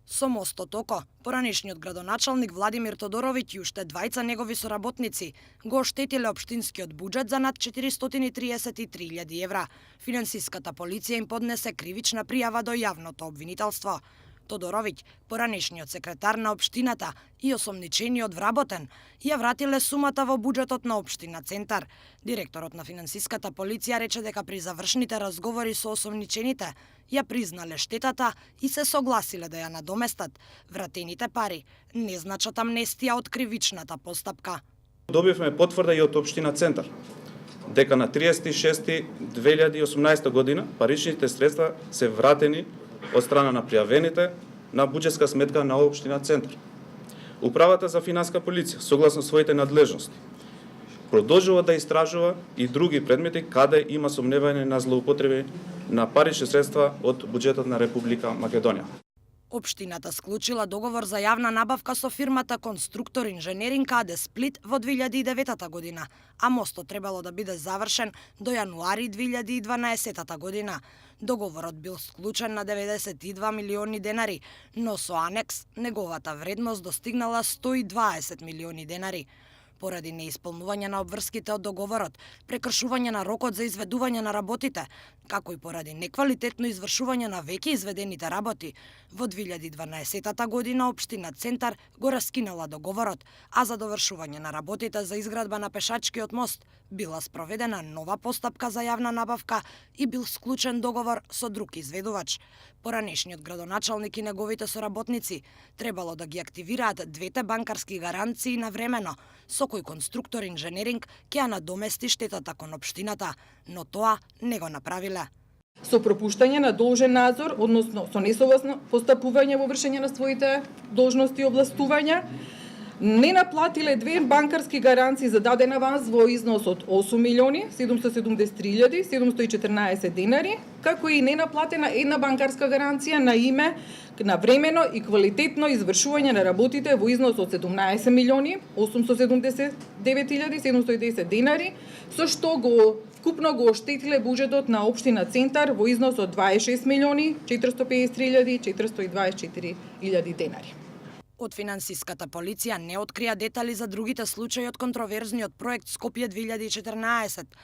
Со мостот око, поранешниот градоначалник Владимир Тодоровиќ и уште двајца негови соработници го оштетиле општинскиот буџет за над 433.000 евра. Финансиската полиција им поднесе кривична пријава до јавното обвинителство. Тодоровиќ, поранешниот секретар на општината и осомничениот вработен, ја вратиле сумата во буџетот на општина Центар. Директорот на финансиската полиција рече дека при завршните разговори со осомничените ја признале штетата и се согласиле да ја надоместат. Вратените пари не значат амнестија од кривичната постапка. Добивме потврда и од општина Центар дека на 30.6.2018 година паричните средства се вратени од страна на пријавените на буџетска сметка на општина Центар. Управата за финанска полиција, согласно своите надлежности, продолжува да истражува и други предмети каде има сомневање на злоупотреби на парични средства од буџетот на Република Македонија. Општината склучила договор за јавна набавка со фирмата Конструктор инженеринг АД Сплит во 2009 година, а мостот требало да биде завршен до јануари 2012 година. Договорот бил склучен на 92 милиони денари, но со анекс неговата вредност достигнала 120 милиони денари. Поради неисполнување на обврските од договорот, прекршување на рокот за изведување на работите, како и поради неквалитетно извршување на веќе изведените работи, во 2012 година општина Центар го раскинала договорот, а за довршување на работите за изградба на пешачкиот мост била спроведена нова постапка за јавна набавка и бил склучен договор со друг изведувач. Поранешниот градоначалник и неговите соработници требало да ги активираат двете банкарски гаранции навремено, со кој Конструктор инженеринг ќе ја надомести штетата кон општината, но тоа не го направиле. Со пропуштање на должен надзор, односно со несовесно постапување во вршење на своите должности и областувања, не наплатиле две банкарски гаранции за даден аванс во износ од 8.773.714 денари, како и не наплатена една банкарска гаранција на име на времено и квалитетно извршување на работите во износ од 17.879.710 денари, со што вкупно го оштетиле буџетот на општина Центар во износ од 26.453.424 денари. Од финансиската полиција не открија детали за другите случаи од контроверзниот проект Скопје 2014.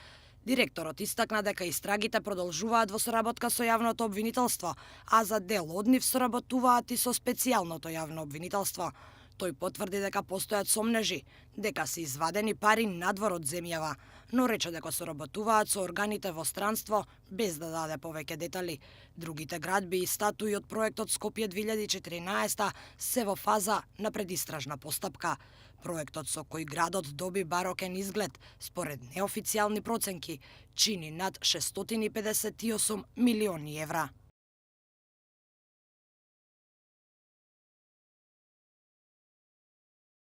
Директорот истакна дека истрагите продолжуваат во соработка со јавното обвинителство, а за дел од нив соработуваат и со специјалното јавно обвинителство. Тој потврди дека постојат сомнежи дека се извадени пари надвор од земјава, но рече дека соработуваат со органите во странство без да даде повеќе детали. Другите градби и статуи од проектот Скопје 2014 се во фаза на предистражна постапка. Проектот со кој градот доби барокен изглед, според неофицијални проценки, чини над 658 милиони евра.